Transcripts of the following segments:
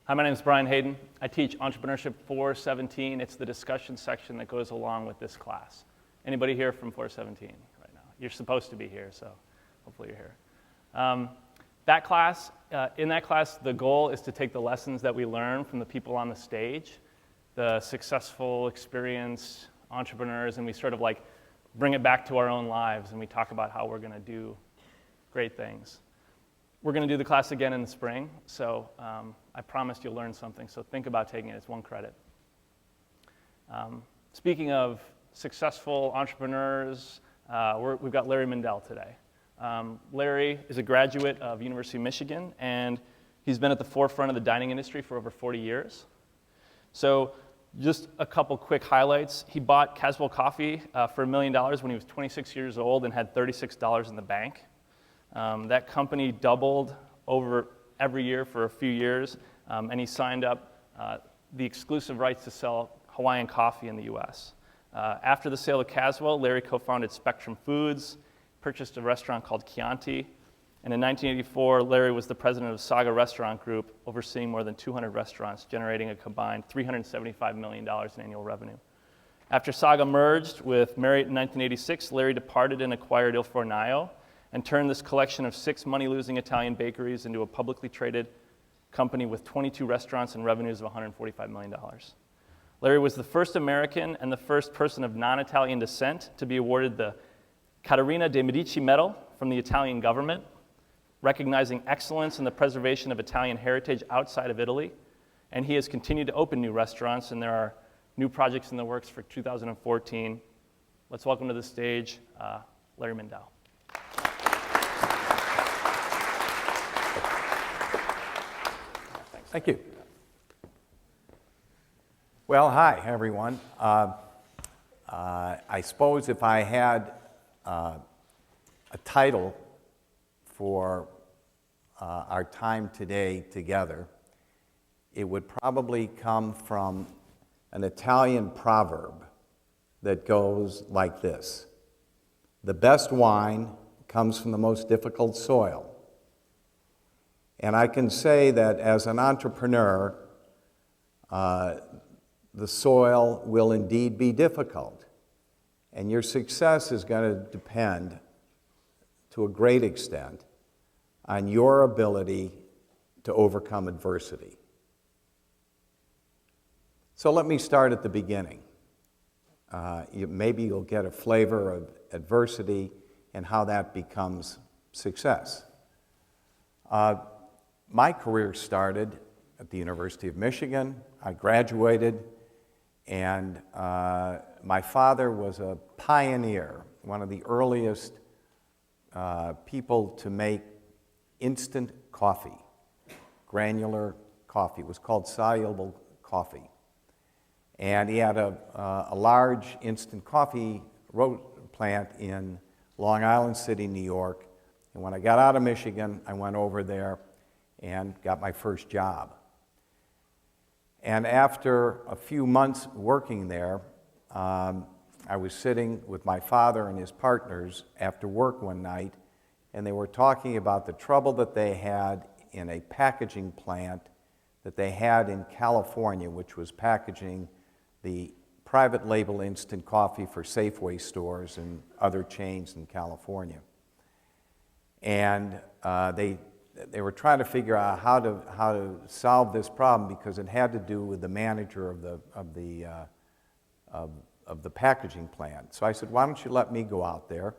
Hi, my name is Brian Hayden. I teach Entrepreneurship 417. It's the discussion section that goes along with this class. Anybody here from 417 right now? You're supposed to be here, so hopefully you're here. In that class, the goal is to take the lessons that we learn from the people on the stage, the successful, experienced entrepreneurs, and we sort of like bring it back to our own lives, and we talk about how we're going to do great things. We're going to do the class again in the spring, so I promised you'll learn something, so think about taking it. It's 1 credit. Speaking of successful entrepreneurs, we've got Larry Mindel today. Larry is a graduate of University of Michigan, and he's been at the forefront of the dining industry for over 40 years. So just a couple quick highlights. He bought Caswell coffee for $1 million when he was 26 years old and had $36 in the bank. That company doubled over every year for a few years, and he signed up the exclusive rights to sell Hawaiian coffee in the U.S. After the sale of Caswell, Larry co-founded Spectrum Foods, purchased a restaurant called Chianti, and in 1984, Larry was the president of Saga Restaurant Group, overseeing more than 200 restaurants, generating a combined $375 million in annual revenue. After Saga merged with Marriott in 1986, Larry departed and acquired Il Fornaio, and turned this collection of 6 money-losing Italian bakeries into a publicly traded company with 22 restaurants and revenues of $145 million. Larry was the first American and the first person of non-Italian descent to be awarded the Caterina de' Medici Medal from the Italian government, recognizing excellence in the preservation of Italian heritage outside of Italy. And he has continued to open new restaurants, and there are new projects in the works for 2014. Let's welcome to the stage Larry Mindel. Thank you. Well, hi, everyone. I suppose if I had a title for our time today together, it would probably come from an Italian proverb that goes like this: the best wine comes from the most difficult soil. And I can say that as an entrepreneur, the soil will indeed be difficult. And your success is going to depend, to a great extent, on your ability to overcome adversity. So let me start at the beginning. Maybe you'll get a flavor of adversity and how that becomes success. My career started at the University of Michigan. I graduated, and my father was a pioneer, one of the earliest people to make instant coffee, granular coffee. It was called soluble coffee. And he had a large instant coffee plant in Long Island City, New York. And when I got out of Michigan, I went over there and got my first job. And after a few months working there, I was sitting with my father and his partners after work one night, and they were talking about the trouble that they had in a packaging plant that they had in California, which was packaging the private label instant coffee for Safeway stores and other chains in California. And they were trying to figure out how to solve this problem, because it had to do with the manager of the packaging plant. So I said, why don't you let me go out there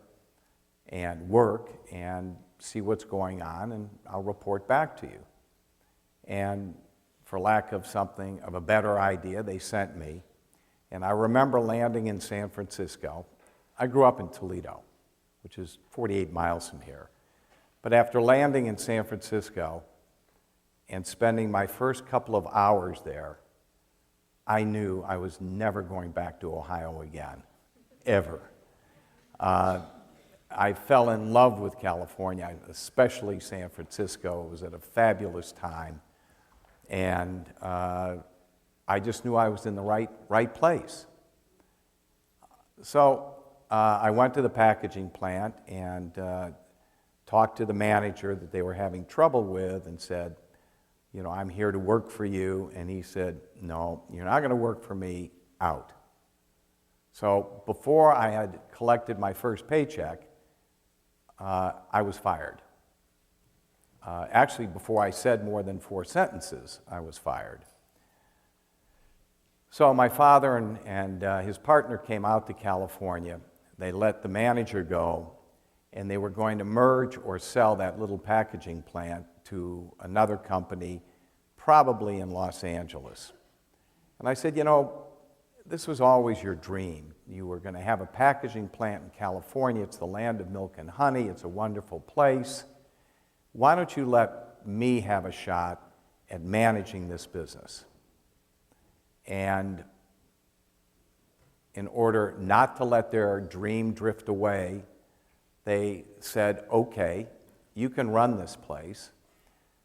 and work and see what's going on, and I'll report back to you. And for lack of a better idea, they sent me. And I remember landing in San Francisco. I grew up in Toledo, which is 48 miles from here. But after landing in San Francisco and spending my first couple of hours there, I knew I was never going back to Ohio again, ever. I fell in love with California, especially San Francisco. It was at a fabulous time. And I just knew I was in the right place. So I went to the packaging plant and talked to the manager that they were having trouble with and said, I'm here to work for you. And he said, no, you're not going to work for me, out. So before I had collected my first paycheck, I was fired. Actually, before I said more than 4 sentences, I was fired. So my father and his partner came out to California. They let the manager go, and they were going to merge or sell that little packaging plant to another company, probably in Los Angeles. And I said, this was always your dream. You were going to have a packaging plant in California. It's the land of milk and honey. It's a wonderful place. Why don't you let me have a shot at managing this business? And in order not to let their dream drift away, they said, okay, you can run this place,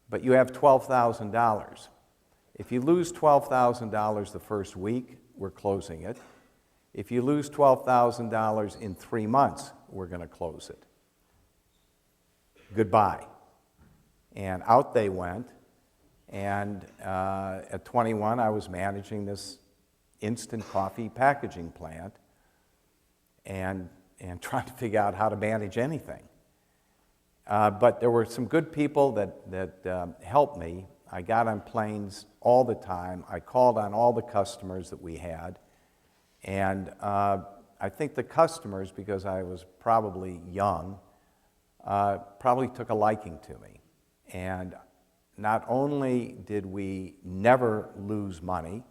but you have $12,000. If you lose $12,000 the first week, we're closing it. If you lose $12,000 in 3 months, we're going to close it. Goodbye. And out they went. And at 21, I was managing this instant coffee packaging plant and trying to figure out how to manage anything. But there were some good people that helped me. I got on planes all the time. I called on all the customers that we had. And I think the customers, because I was probably young, probably took a liking to me. And not only did we never lose money,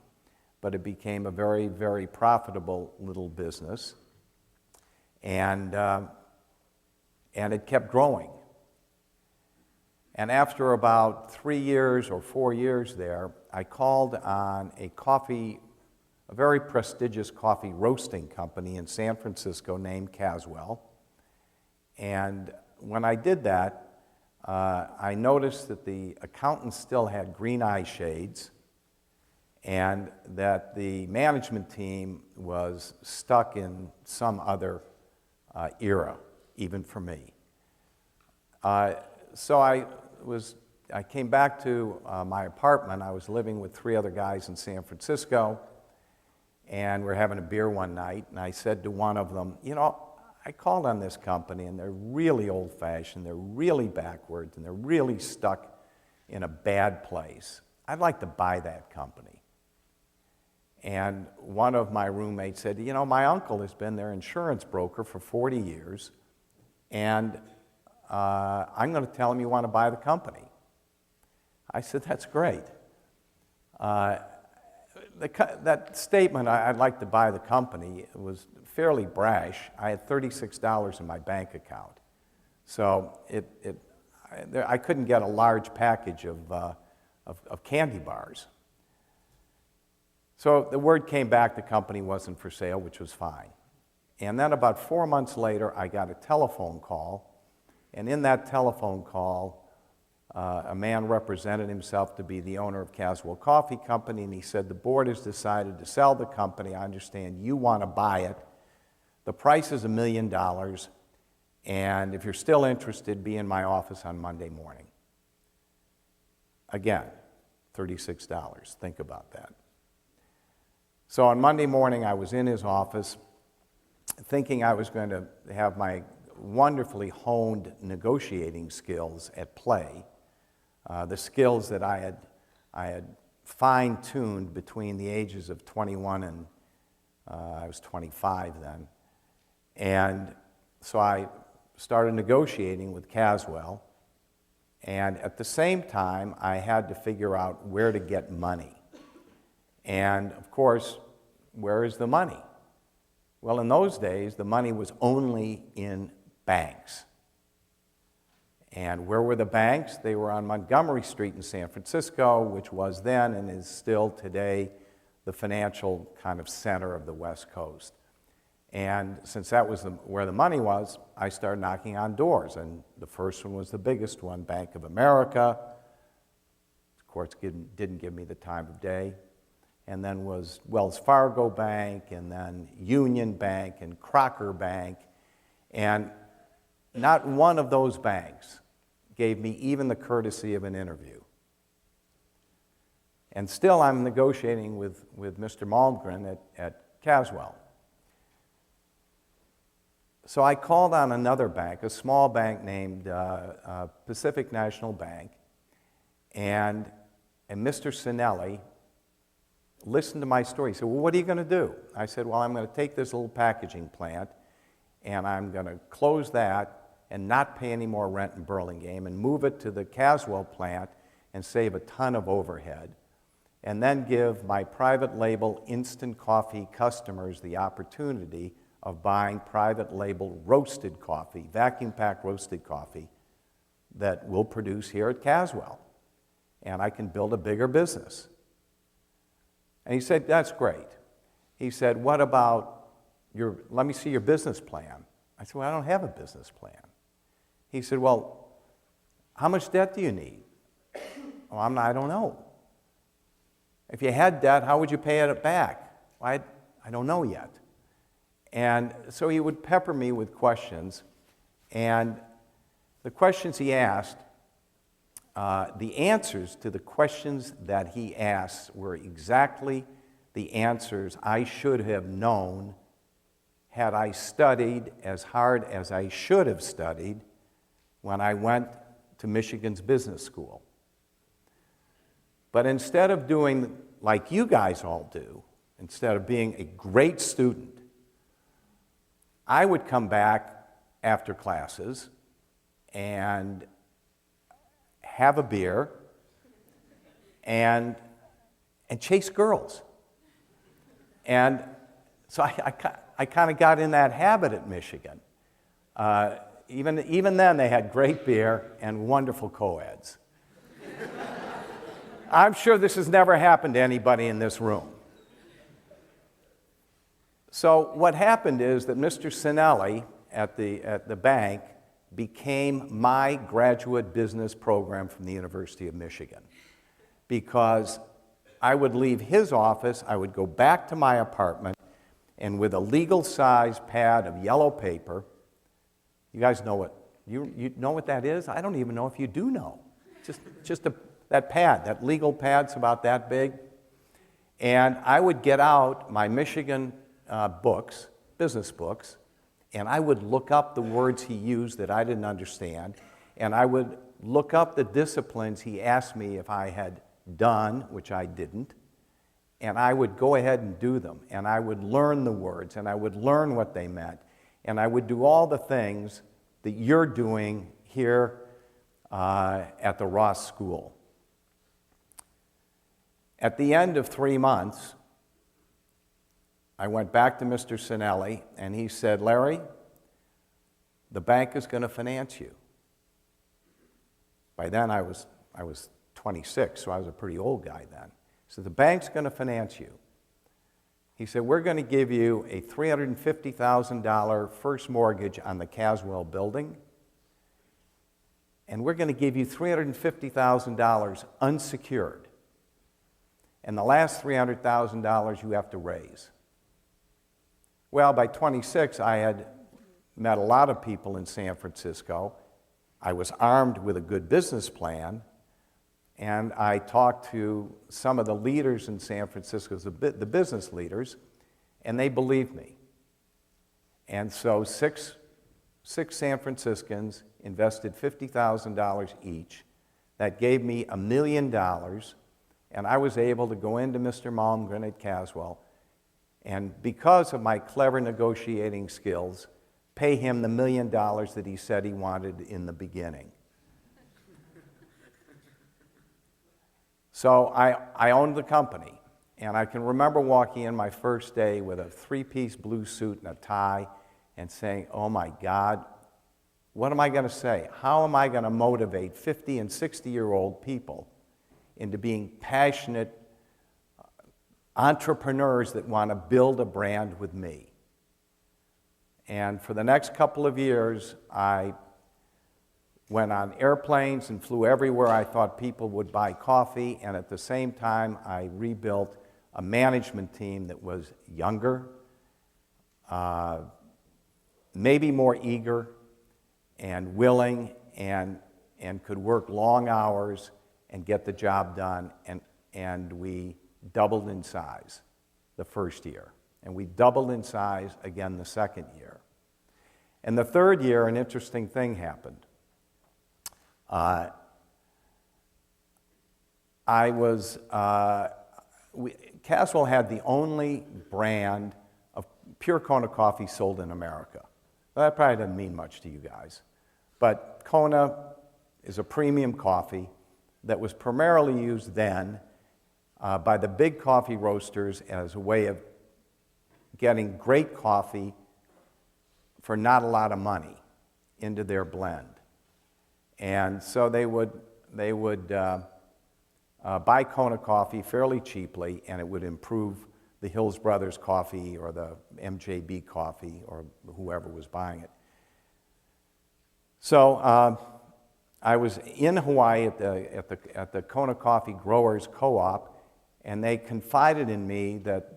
but it became a very, very profitable little business. And it kept growing. And after about 3 years or 4 years there, I called on a very prestigious coffee roasting company in San Francisco named Caswell. And when I did that, I noticed that the accountant still had green eye shades and that the management team was stuck in some other era, even for me. So I came back to my apartment. I was living with 3 other guys in San Francisco, and we're having a beer one night, and I said to one of them, I called on this company, and they're really old-fashioned, they're really backwards, and they're really stuck in a bad place. I'd like to buy that company. And one of my roommates said, my uncle has been their insurance broker for 40 years, and I'm going to tell him you want to buy the company. I said, that's great. That statement, I'd like to buy the company, was fairly brash. I had $36 in my bank account. So I couldn't get a large package of candy bars. So the word came back the company wasn't for sale, which was fine. And then about 4 months later, I got a telephone call. And in that telephone call, a man represented himself to be the owner of Caswell Coffee Company, and he said, the board has decided to sell the company. I understand you want to buy it. The price is $1 million, and if you're still interested, be in my office on Monday morning. Again, $36. Think about that. So on Monday morning, I was in his office thinking I was going to have my wonderfully honed negotiating skills at play, the skills that I had fine-tuned between the ages of 21 and I was 25 then. And so I started negotiating with Caswell, and at the same time, I had to figure out where to get money. And of course, where is the money? Well, in those days, the money was only in banks. And where were the banks? They were on Montgomery Street in San Francisco, which was then and is still today the financial kind of center of the West Coast. And since that was where the money was, I started knocking on doors. And the first one was the biggest one, Bank of America. Of course, didn't give me the time of day. And then was Wells Fargo Bank, and then Union Bank, and Crocker Bank. And not one of those banks gave me even the courtesy of an interview. And still I'm negotiating with Mr. Malmgren at Caswell. So I called on another bank, a small bank named Pacific National Bank, and Mr. Sinelli listened to my story. He said, well, what are you going to do? I said, well, I'm going to take this little packaging plant, and I'm going to close that and not pay any more rent in Burlingame and move it to the Caswell plant and save a ton of overhead, and then give my private label instant coffee customers the opportunity of buying private label roasted coffee, vacuum-packed roasted coffee that we'll produce here at Caswell. And I can build a bigger business. And he said, that's great. He said, what about let me see your business plan. I said, well, I don't have a business plan. He said, well, how much debt do you need? Well, I don't know. If you had debt, how would you pay it back? Well, I don't know yet. And so he would pepper me with questions, and the questions he asked, the answers to the questions that he asked were exactly the answers I should have known had I studied as hard as I should have studied when I went to Michigan's business school. But instead of doing like you guys all do, instead of being a great student, I would come back after classes and have a beer and chase girls. And so I kind of got in that habit at Michigan. Even then, they had great beer and wonderful co-eds. I'm sure this has never happened to anybody in this room. So what happened is that Mr. Sinelli at the bank became my graduate business program from the University of Michigan, because I would leave his office, I would go back to my apartment, and with a legal-size pad of yellow paper, you guys know what, you know what that is? I don't even know if you do know. That pad, that legal pad's about that big. And I would get out my Michigan books, business books, and I would look up the words he used that I didn't understand, and I would look up the disciplines he asked me if I had done, which I didn't, and I would go ahead and do them, and I would learn the words, and I would learn what they meant, and I would do all the things that you're doing here at the Ross School. At the end of 3 months, I went back to Mr. Sinelli, and he said, Larry, the bank is going to finance you. By then, I was 26, so I was a pretty old guy then. He said, the bank's going to finance you. He said, we're going to give you a $350,000 first mortgage on the Caswell building, and we're going to give you $350,000 unsecured. And the last $300,000 you have to raise. Well, by 26, I had met a lot of people in San Francisco. I was armed with a good business plan, and I talked to some of the leaders in San Francisco, the business leaders, and they believed me. And so six San Franciscans invested $50,000 each. That gave me $1 million, and I was able to go into Mr. Malmgren at Caswell, and because of my clever negotiating skills, pay him the $1 million that he said he wanted in the beginning. So I owned the company, and I can remember walking in my first day with a 3-piece blue suit and a tie and saying, oh my God, what am I going to say? How am I going to motivate 50 and 60-year-old people into being passionate entrepreneurs that want to build a brand with me? And for the next couple of years, I went on airplanes and flew everywhere I thought people would buy coffee, and at the same time, I rebuilt a management team that was younger, maybe more eager and willing, and could work long hours and get the job done. and we doubled in size the first year. And we doubled in size again the second year. And the third year, an interesting thing happened. Caswell had the only brand of pure Kona coffee sold in America. Well, that probably doesn't mean much to you guys. But Kona is a premium coffee that was primarily used then by the big coffee roasters as a way of getting great coffee for not a lot of money into their blend. And so they would buy Kona coffee fairly cheaply, and it would improve the Hills Brothers coffee or the MJB coffee or whoever was buying it. So I was in Hawaii at the Kona Coffee Growers Co-op, and they confided in me that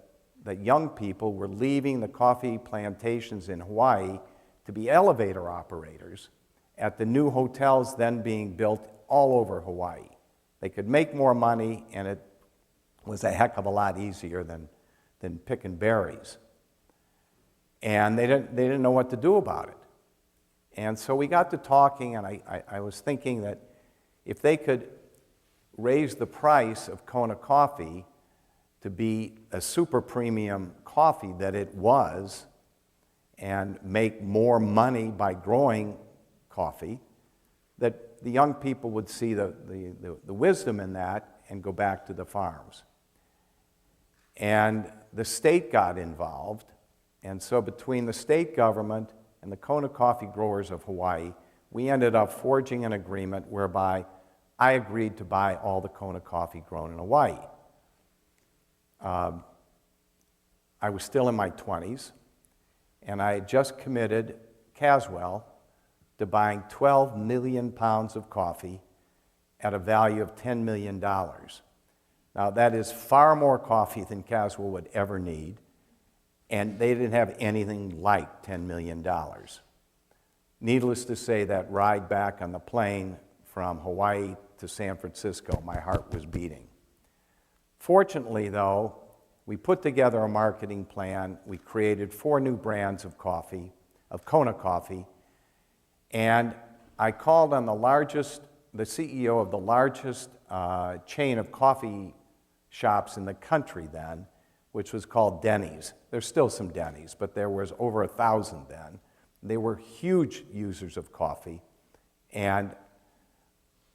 young people were leaving the coffee plantations in Hawaii to be elevator operators at the new hotels then being built all over Hawaii. They could make more money, and it was a heck of a lot easier than picking berries. And they didn't know what to do about it. And so we got to talking, and I was thinking that if they could raise the price of Kona coffee to be a super premium coffee that it was, and make more money by growing coffee, that the young people would see the wisdom in that and go back to the farms. And the state got involved, and so between the state government and the Kona Coffee Growers of Hawaii, we ended up forging an agreement whereby I agreed to buy all the Kona coffee grown in Hawaii. I was still in my 20s, and I had just committed Caswell to buying 12 million pounds of coffee at a value of $10 million. Now, that is far more coffee than Caswell would ever need, and they didn't have anything like $10 million. Needless to say, that ride back on the plane from Hawaii to San Francisco, my heart was beating. Fortunately, though, we put together a marketing plan. We created 4 new brands of coffee, of Kona coffee, and I called on the CEO of the largest chain of coffee shops in the country then, which was called Denny's. There's still some Denny's, but there was over 1,000 then. They were huge users of coffee, and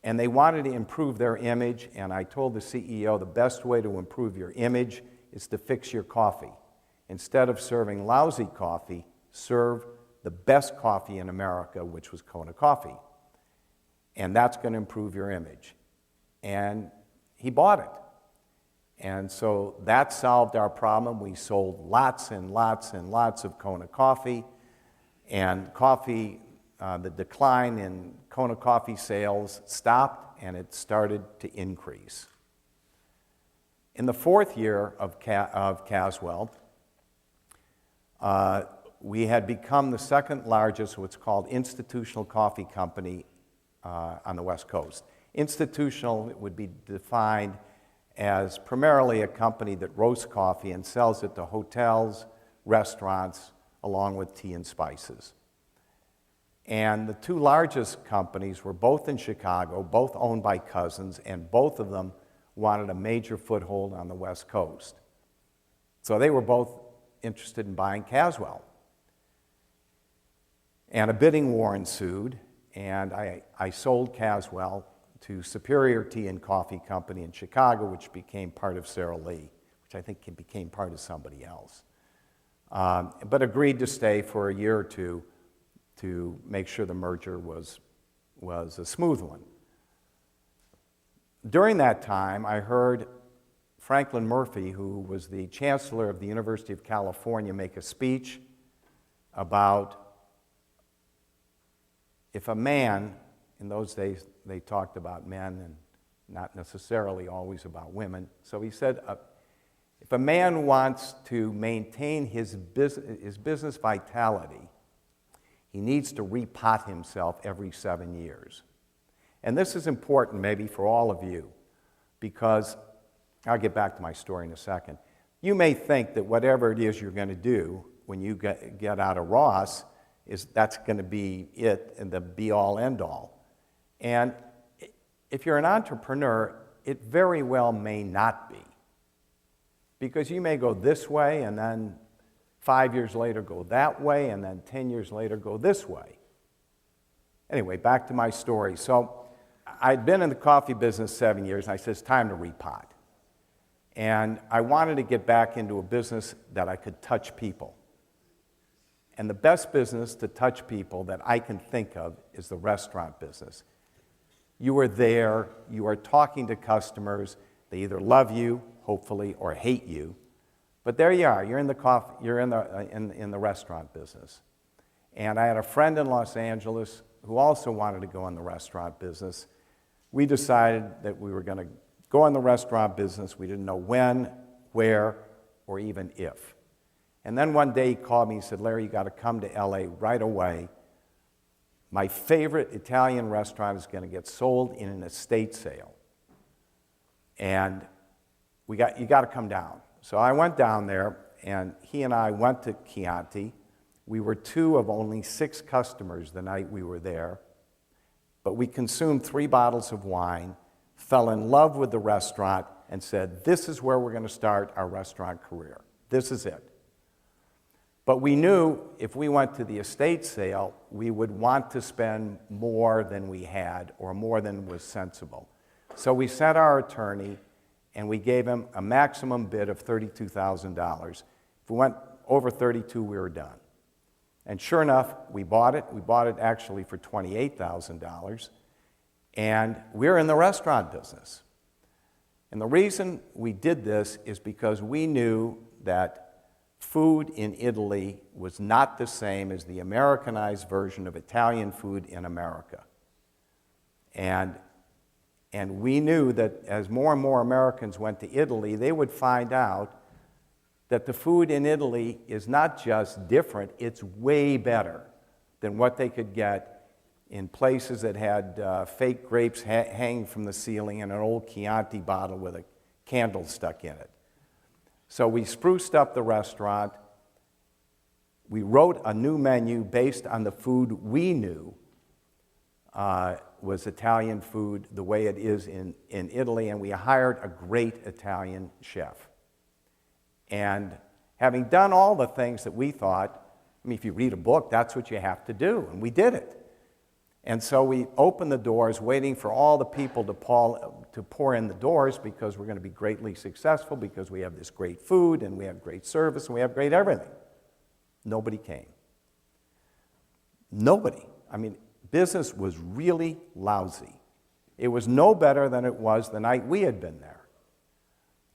they wanted to improve their image, and I told the CEO the best way to improve your image is to fix your coffee. Instead of serving lousy coffee, serve the best coffee in America, which was Kona coffee. And that's going to improve your image. And he bought it. And so that solved our problem. We sold lots and lots and lots of Kona coffee. And the decline in Kona coffee sales stopped, and it started to increase. In the 4th year of Caswell, we had become the 2nd largest, what's called institutional coffee company on the West Coast. Institutional would be defined as primarily a company that roasts coffee and sells it to hotels, restaurants, along with tea and spices. And the 2 largest companies were both in Chicago, both owned by cousins, and both of them wanted a major foothold on the West Coast. So they were both interested in buying Caswell. And a bidding war ensued, and I sold Caswell to Superior Tea and Coffee Company in Chicago, which became part of Sara Lee, which I think became part of somebody else. But agreed to stay for a year or two to make sure the merger was a smooth one. During that time, I heard Franklin Murphy, who was the chancellor of the University of California, make a speech about if a man, in those days they talked about men and not necessarily always about women, so he said, if a man wants to maintain his business vitality, he needs to repot himself every 7 years. And this is important maybe for all of you, because I'll get back to my story in a second. You may think that whatever it is you're going to do when you get out of Ross that's going to be it and the be-all, end-all. And if you're an entrepreneur, it very well may not be. Because you may go this way and then 5 years later go that way and then 10 years later go this way. Anyway, back to my story. So I'd been in the coffee business 7 years and I said, it's time to repot. And I wanted to get back into a business that I could touch people. And the best business to touch people that I can think of is the restaurant business. You are there, you are talking to customers, they either love you, hopefully, or hate you. But there you are, you're in the restaurant business. And I had a friend in Los Angeles who also wanted to go in the restaurant business. We decided that we were going to go in the restaurant business. We didn't know when, where, or even if. And then one day he called me and said, Larry, you got to come to LA right away. My favorite Italian restaurant is going to get sold in an estate sale. And you got to come down. So I went down there, and he and I went to Chianti. We were 2 of only 6 customers the night we were there. But we consumed 3 bottles of wine, fell in love with the restaurant, and said, this is where we're going to start our restaurant career. This is it. But we knew if we went to the estate sale, we would want to spend more than we had or more than was sensible. So we sent our attorney, and we gave him a maximum bid of $32,000. If we went over 32, we were done. And sure enough, we bought it. We bought it actually for $28,000. And we're in the restaurant business. And the reason we did this is because we knew that food in Italy was not the same as the Americanized version of Italian food in America. And we knew that as more and more Americans went to Italy, they would find out that the food in Italy is not just different, it's way better than what they could get in places that had fake grapes hanging from the ceiling and an old Chianti bottle with a candle stuck in it. So we spruced up the restaurant. We wrote a new menu based on the food we knew was Italian food the way it is in Italy, and we hired a great Italian chef. And having done all the things that we thought, I mean, if you read a book, that's what you have to do, and we did it. And so we opened the doors, waiting for all the people to pour in the doors because we're going to be greatly successful because we have this great food, and we have great service, and we have great everything. Nobody came. Nobody. I mean, business was really lousy. It was no better than it was the night we had been there.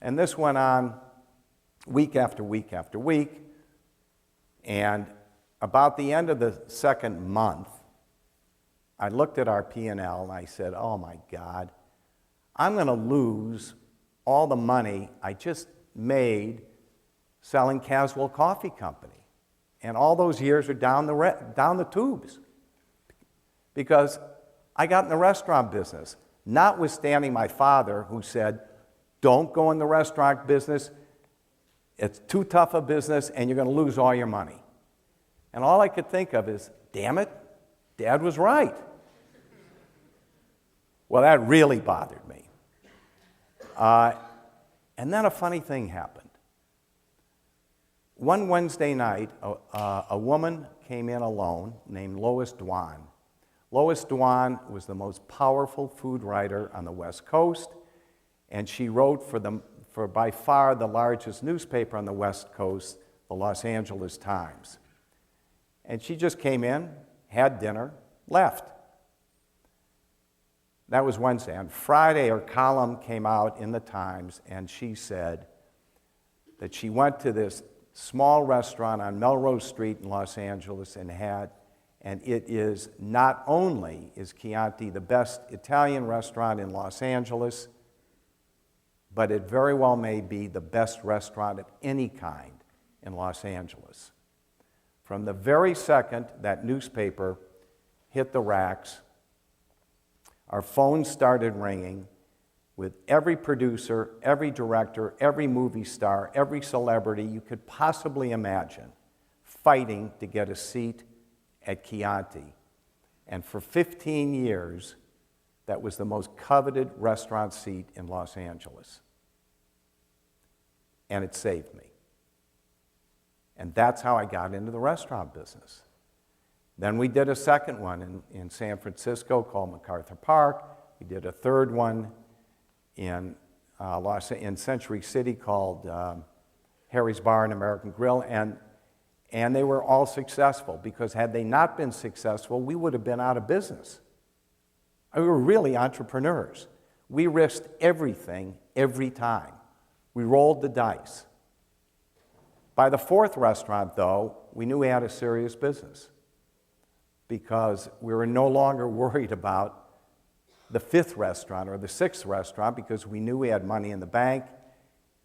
And this went on week after week after week. And about the end of the second month, I looked at our P&L and I said, oh my God, I'm going to lose all the money I just made selling Caswell Coffee Company. And all those years are down the tubes. Because I got in the restaurant business, notwithstanding my father who said, don't go in the restaurant business, it's too tough a business and you're going to lose all your money. And all I could think of is, damn it, Dad was right. Well, that really bothered me. And then a funny thing happened. One Wednesday night, a woman came in alone named Lois Dwan. Lois Dwan was the most powerful food writer on the West Coast, and she wrote for by far the largest newspaper on the West Coast, the Los Angeles Times. And she just came in, had dinner, left. That was Wednesday. On Friday, her column came out in the Times, and she said that she went to this small restaurant on Melrose Street in Los Angeles and it is not only is Chianti the best Italian restaurant in Los Angeles, but it very well may be the best restaurant of any kind in Los Angeles. From the very second that newspaper hit the racks, our phones started ringing, with every producer, every director, every movie star, every celebrity you could possibly imagine fighting to get a seat at Chianti. And for 15 years, that was the most coveted restaurant seat in Los Angeles. And it saved me. And that's how I got into the restaurant business. Then we did a second one in San Francisco called MacArthur Park. We did a third one in Century City called Harry's Bar and American Grill, and they were all successful, because had they not been successful, we would have been out of business. We were really entrepreneurs. We risked everything every time. We rolled the dice. By the fourth restaurant, though, we knew we had a serious business, because we were no longer worried about the fifth restaurant or the sixth restaurant, because we knew we had money in the bank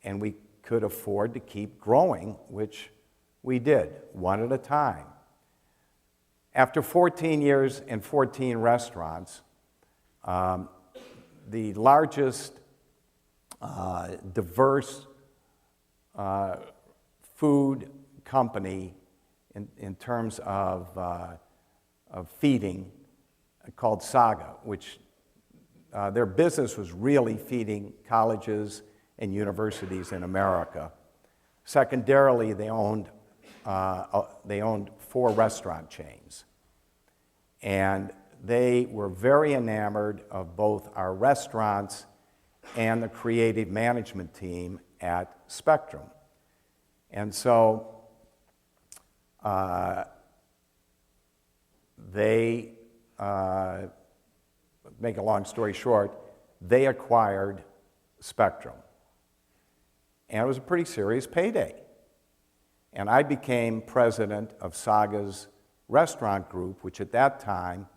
and we could afford to keep growing, which we did, one at a time. After 14 years and 14 restaurants, the largest diverse food company in terms of feeding, called Saga, which their business was really feeding colleges and universities in America. Secondarily, they owned 4 restaurant chains. And they were very enamored of both our restaurants and the creative management team at Spectrum. And so they, make a long story short, they acquired Spectrum. And it was a pretty serious payday. And I became president of Saga's restaurant group, which at that time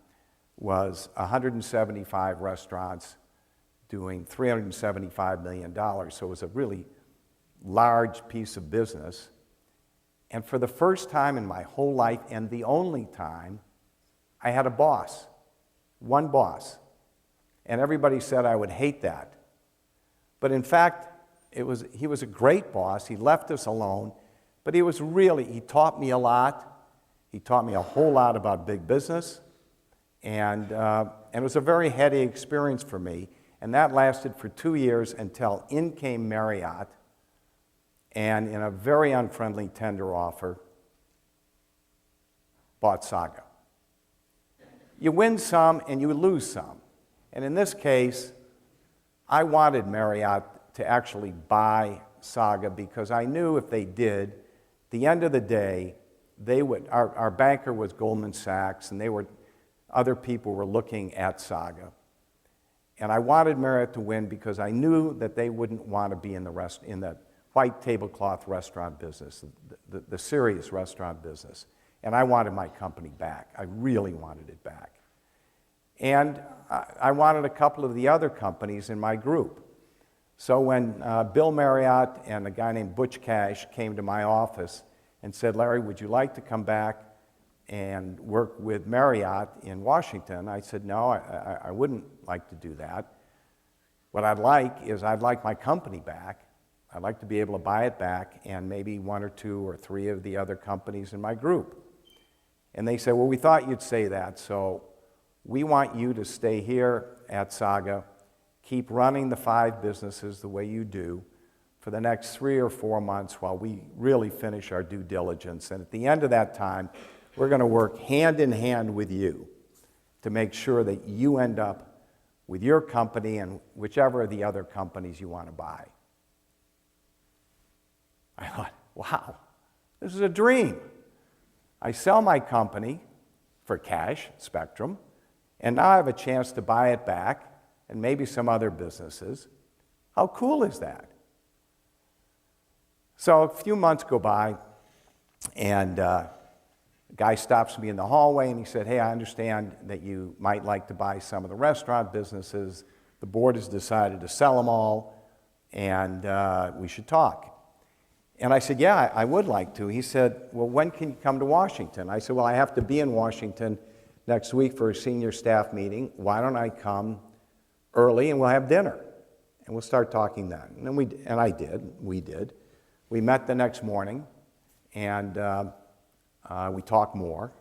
was 175 restaurants doing $375 million. So it was a really large piece of business. And for the first time in my whole life, and the only time, I had a boss, one boss. And everybody said I would hate that. But in fact, he was a great boss. He left us alone. But he taught me a lot. He taught me a whole lot about big business. And it was a very heady experience for me. And that lasted for 2 years until in came Marriott, and in a very unfriendly tender offer, bought Saga. You win some and you lose some. And in this case, I wanted Marriott to actually buy Saga, because I knew if they did, at the end of the day, they would. Our banker was Goldman Sachs, and other people were looking at Saga. And I wanted Marriott to win because I knew that they wouldn't want to be in the white tablecloth restaurant business, the serious restaurant business. And I wanted my company back. I really wanted it back. And I wanted a couple of the other companies in my group. So when Bill Marriott and a guy named Butch Cash came to my office and said, "Larry, would you like to come back and work with Marriott in Washington?" I said, "No, I wouldn't like to do that. What I'd like my company back. I'd like to be able to buy it back, and maybe 1 or 2 or 3 of the other companies in my group." And they said, "Well, we thought you'd say that, so we want you to stay here at Saga, keep running the 5 businesses the way you do for the next 3 or 4 months while we really finish our due diligence. And at the end of that time, we're going to work hand in hand with you to make sure that you end up with your company and whichever of the other companies you want to buy." I thought, wow, this is a dream. I sell my company for cash, Spectrum, and now I have a chance to buy it back and maybe some other businesses. How cool is that? So a few months go by, and a guy stops me in the hallway, and he said, "Hey, I understand that you might like to buy some of the restaurant businesses. The board has decided to sell them all, and we should talk." And I said, "Yeah, I would like to." He said, "Well, when can you come to Washington?" I said, "Well, I have to be in Washington next week for a senior staff meeting. Why don't I come early and we'll have dinner?" and we'll start talking then. And I did, we did. We met the next morning, and we talked more.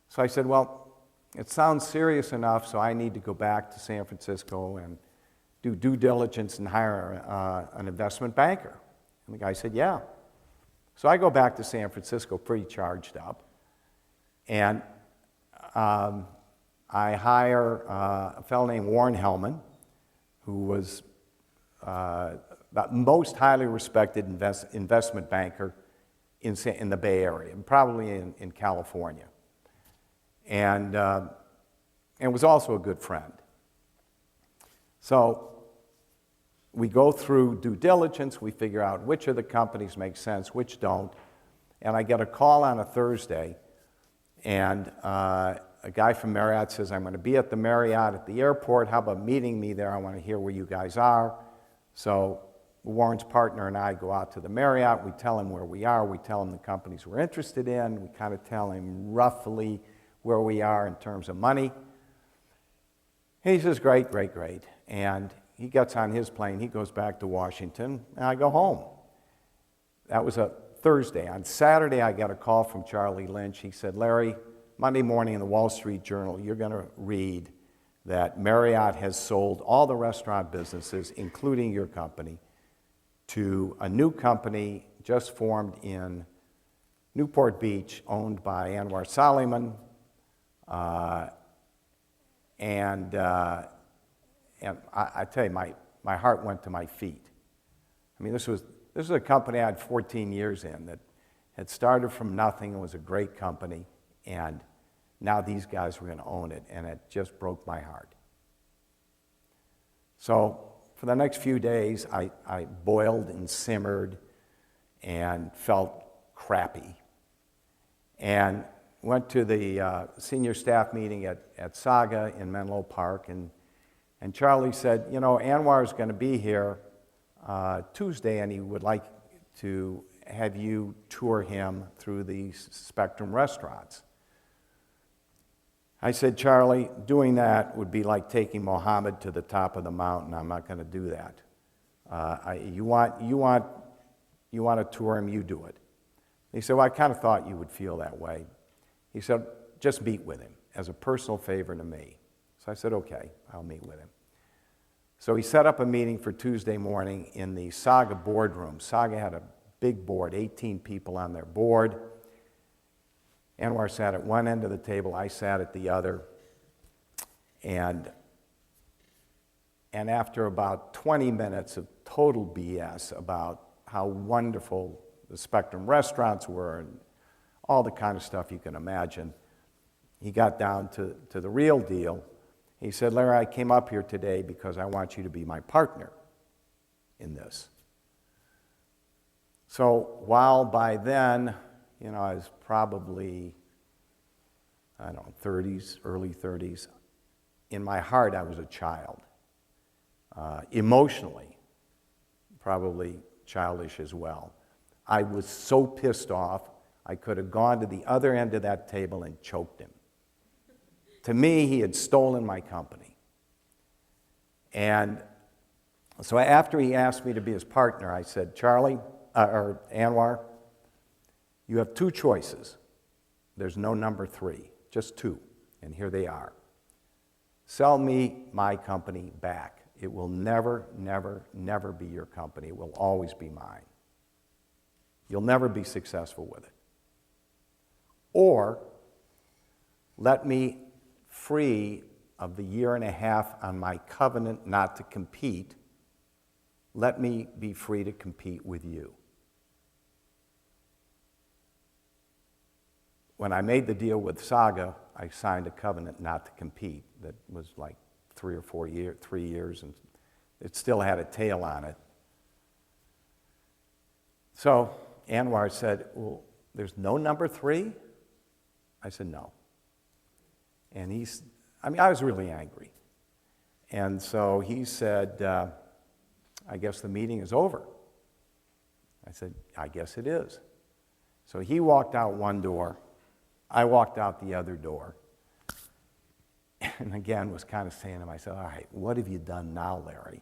So I said, well, it sounds serious enough, so I need to go back to San Francisco and do due diligence and hire an investment banker. And the guy said, yeah. So I go back to San Francisco pretty charged up, and I hire a fellow named Warren Hellman, who was the most highly respected investment banker in the Bay Area, and probably in California, and was also a good friend. So we go through due diligence, we figure out which of the companies make sense, which don't, and I get a call on a Thursday, and a guy from Marriott says, I'm going to be at the Marriott at the airport, how about meeting me there? I want to hear where you guys are. So Warren's partner and I go out to the Marriott, we tell him where we are, we tell him the companies we're interested in, we kind of tell him roughly where we are in terms of money. And he says, great, great, great. And he gets on his plane, he goes back to Washington, and I go home. That was a Thursday. On Saturday, I got a call from Charlie Lynch. He said, Larry, Monday morning in the Wall Street Journal, you're going to read that Marriott has sold all the restaurant businesses, including your company, to a new company just formed in Newport Beach, owned by Anwar Soliman, and I tell you, my heart went to my feet. I mean, this was a company I had 14 years in that had started from nothing and was a great company, and now these guys were going to own it, and it just broke my heart. So for the next few days, I boiled and simmered and felt crappy, and went to the senior staff meeting at Saga in Menlo Park, and Charlie said, you know, Anwar's going to be here Tuesday, and he would like to have you tour him through these Spectrum restaurants. I said, Charlie, doing that would be like taking Mohammed to the top of the mountain. I'm not going to do that. You want to tour him, you do it. He said, well, I kind of thought you would feel that way. He said, just meet with him as a personal favor to me. So I said, okay, I'll meet with him. So he set up a meeting for Tuesday morning in the Saga boardroom. Saga had a big board, 18 people on their board. Anwar sat at one end of the table, I sat at the other. And after about 20 minutes of total BS about how wonderful the Spectrum restaurants were and all the kind of stuff you can imagine, he got down to the real deal. He said, Larry, I came up here today because I want you to be my partner in this. So while by then, you know, I was probably, I don't know, 30s, early 30s, in my heart I was a child. Emotionally, probably childish as well. I was so pissed off, I could have gone to the other end of that table and choked him. To me, he had stolen my company. And so after he asked me to be his partner, I said, Charlie, or Anwar, you have two choices. There's no number three, just two, and here they are. Sell me my company back. It will never, never, never be your company. It will always be mine. You'll never be successful with it. Or let me free of the year and a half on my covenant not to compete. Let me be free to compete with you. When I made the deal with Saga, I signed a covenant not to compete that was like 3 years, and it still had a tail on it. So Anwar said, well, there's no number three? I said, no. And I was really angry. And so he said, I guess the meeting is over. I said, I guess it is. So he walked out one door. I walked out the other door. And again, was kind of saying to myself, all right, what have you done now, Larry?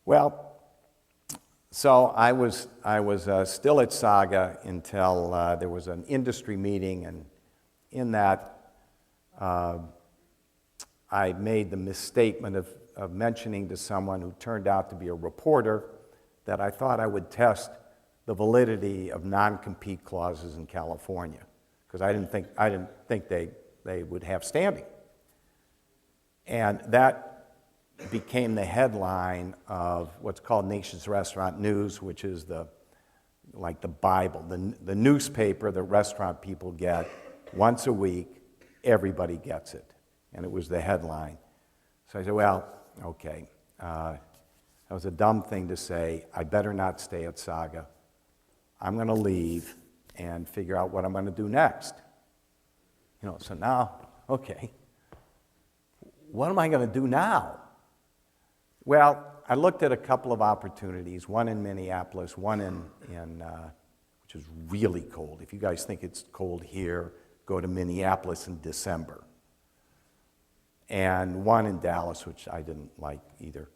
Well, so I was still at Saga until there was an industry meeting, and in that I made the misstatement of mentioning to someone who turned out to be a reporter that I thought I would test the validity of non-compete clauses in California, because I didn't think they would have standing. And that became the headline of what's called Nation's Restaurant News, which is like the Bible, the newspaper that restaurant people get once a week. Everybody gets it, and it was the headline. So I said, well, okay, that was a dumb thing to say. I better not stay at Saga. I'm going to leave and figure out what I'm going to do next. So now, okay, what am I going to do now? Well, I looked at a couple of opportunities, one in Minneapolis, one in which is really cold. If you guys think it's cold here, go to Minneapolis in December. And one in Dallas, which I didn't like either.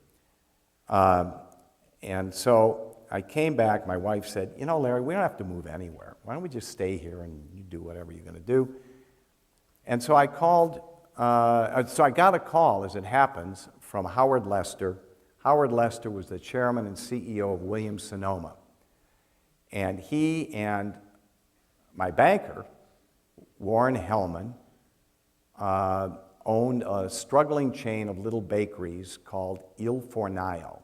And so I came back, my wife said, Larry, we don't have to move anywhere. Why don't we just stay here and you do whatever you're going to do? And so I called, so I got a call, as it happens, from Howard Lester. Howard Lester was the chairman and CEO of Williams-Sonoma. And he and my banker, Warren Hellman, owned a struggling chain of little bakeries called Il Fornaio.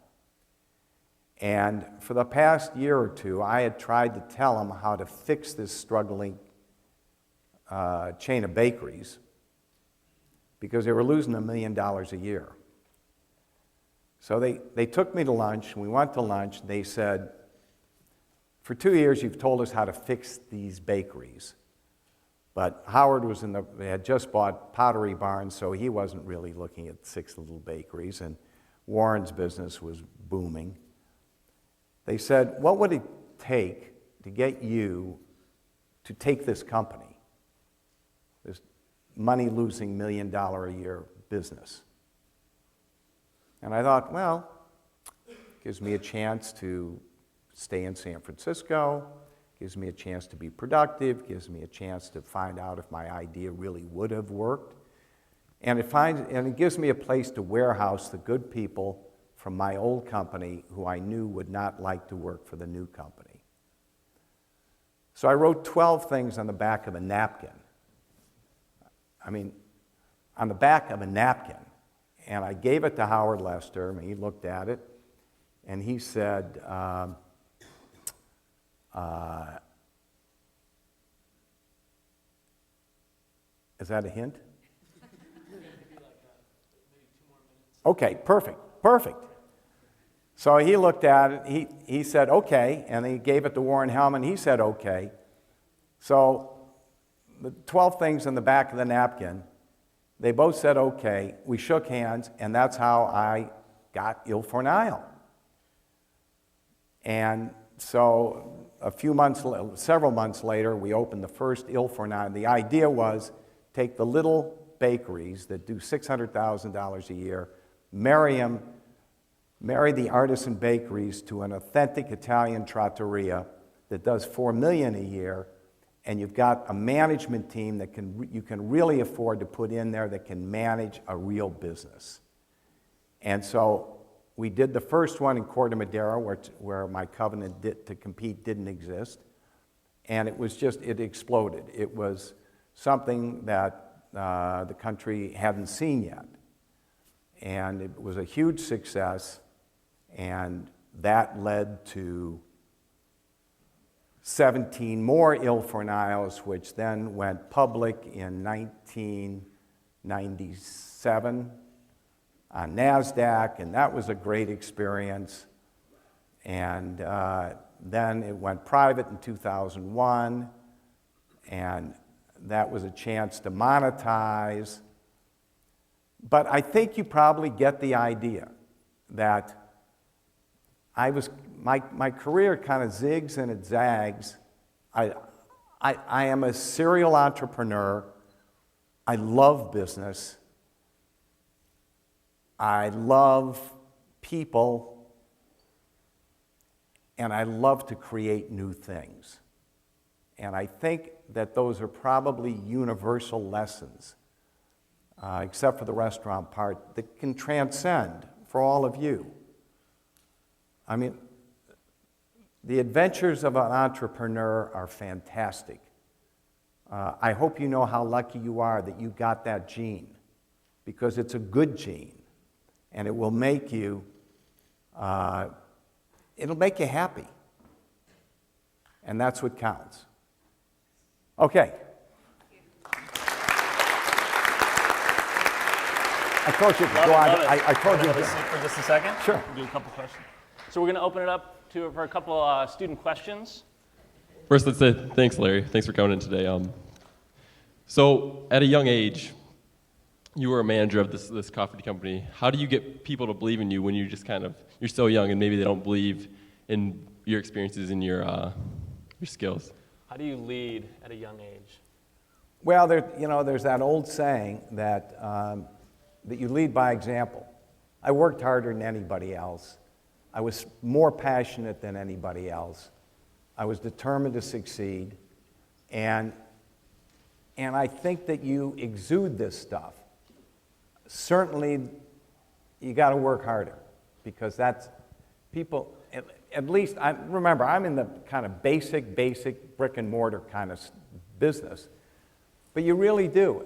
And for the past year or two, I had tried to tell him how to fix this struggling chain of bakeries because they were losing $1 million a year. So they took me to lunch, and we went to lunch. They said, for 2 years, you've told us how to fix these bakeries. But Howard they had just bought Pottery Barn, so he wasn't really looking at 6 little bakeries, and Warren's business was booming. They said, what would it take to get you to take this company, this money-losing $1 million a year business? And I thought, well, gives me a chance to stay in San Francisco, gives me a chance to be productive, gives me a chance to find out if my idea really would have worked. And it gives me a place to warehouse the good people from my old company who I knew would not like to work for the new company. So I wrote 12 things on the back of a napkin. I mean, on the back of a napkin. And I gave it to Howard Lester, and he looked at it, and he said, is that a hint? Okay, perfect. So he looked at it, he said, okay, and he gave it to Warren Hellman, he said, okay. So the 12 things in the back of the napkin, they both said okay, we shook hands, and that's how I got Il Fornaio. And so several months later, we opened the first Il Fornaio. The idea was take the little bakeries that do $600,000 a year, marry the artisan bakeries to an authentic Italian trattoria that does $4 million a year, and you've got a management team that you can really afford to put in there that can manage a real business. And so we did the first one in Corte Madera, where my covenant to compete didn't exist, and it exploded. It was something that the country hadn't seen yet. And it was a huge success, and that led to 17 more Il Fornaios, which then went public in 1997 on NASDAQ, and that was a great experience. And then it went private in 2001, and that was a chance to monetize. But I think you probably get the idea that my career kind of zigs and it zags. I am a serial entrepreneur. I love business. I love people. and I love to create new things. And I think that those are probably universal lessons, except for the restaurant part, that can transcend for all of you. I mean, the adventures of an entrepreneur are fantastic. I hope you know how lucky you are that you got that gene, because it's a good gene, and it will make you, it'll make you happy. And that's what counts. Okay. I told you to go on. I told you to sit for just a second. Sure. We'll do a couple questions. So we're going to open it up for a couple student questions. First, let's say thanks, Larry. Thanks for coming in today. So, at a young age, you were a manager of this coffee company. How do you get people to believe in you when you're so young and maybe they don't believe in your experiences and your skills? How do you lead at a young age? Well, there's that old saying that you lead by example. I worked harder than anybody else. I was more passionate than anybody else. I was determined to succeed, and I think that you exude this stuff. Certainly, you got to work harder, because that's people. At least, remember, I'm in the kind of basic brick and mortar kind of business, but you really do.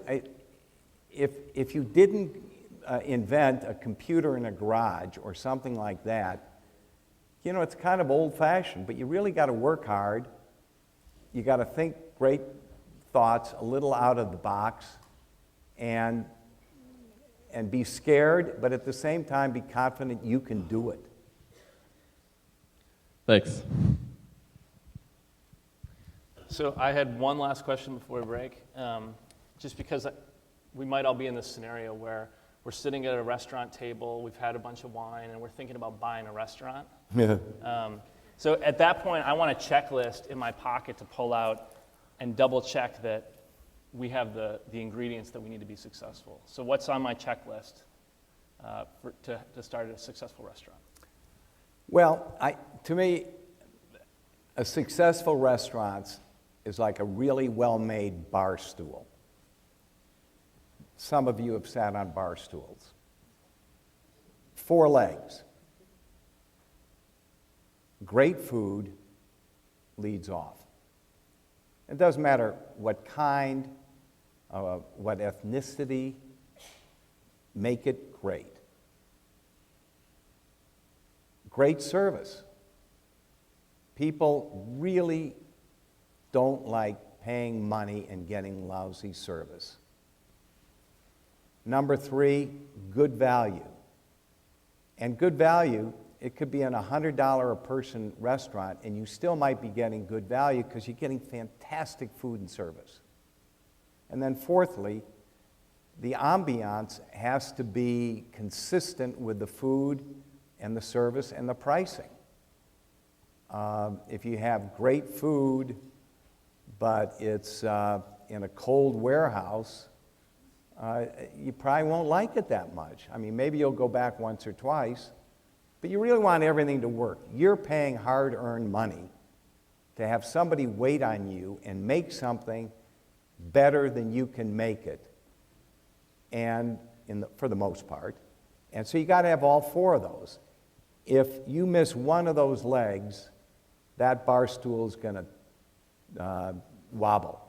If you didn't invent a computer in a garage or something like that, it's kind of old-fashioned, but you really got to work hard. You got to think great thoughts, a little out of the box, and be scared, but at the same time be confident you can do it. Thanks. So I had one last question before we break, just because we might all be in this scenario where we're sitting at a restaurant table, we've had a bunch of wine, and we're thinking about buying a restaurant. Yeah. So at that point, I want a checklist in my pocket to pull out and double check that we have the ingredients that we need to be successful. So what's on my checklist to start a successful restaurant? Well, to me, a successful restaurant is like a really well-made bar stool. Some of you have sat on bar stools. 4 legs. Great food leads off. It doesn't matter what kind, what ethnicity, make it great. Great service. People really don't like paying money and getting lousy service. Number 3, good value. And good value, it could be in a $100 a person restaurant, and you still might be getting good value because you're getting fantastic food and service. And then fourthly, the ambiance has to be consistent with the food and the service and the pricing. If you have great food, but it's in a cold warehouse, you probably won't like it that much. I mean, maybe you'll go back once or twice, but you really want everything to work. You're paying hard-earned money to have somebody wait on you and make something better than you can make it, and for the most part. And so you got to have all 4 of those. If you miss one of those legs, that bar stool is going to wobble.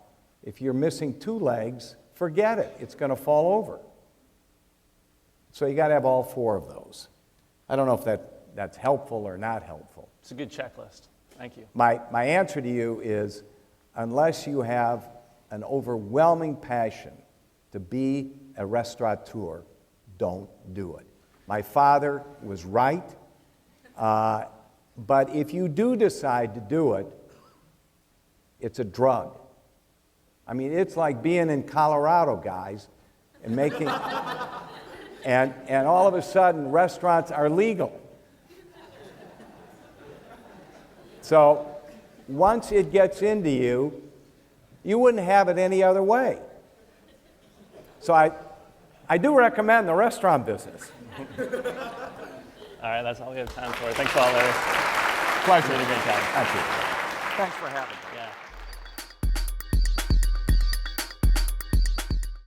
If you're missing 2 legs, forget it. It's going to fall over. So you got to have all 4 of those. I don't know if that's helpful or not helpful. It's a good checklist. Thank you. My answer to you is, unless you have an overwhelming passion to be a restaurateur, don't do it. My father was right, but if you do decide to do it, it's a drug. I mean, it's like being in Colorado, guys, and making, and all of a sudden restaurants are legal. So once it gets into you, you wouldn't have it any other way. So I do recommend the restaurant business. All right, that's all we have time for. Thanks a lot, Larry. Pleasure. You did a great job. Thank you. Thanks for having me. Yeah.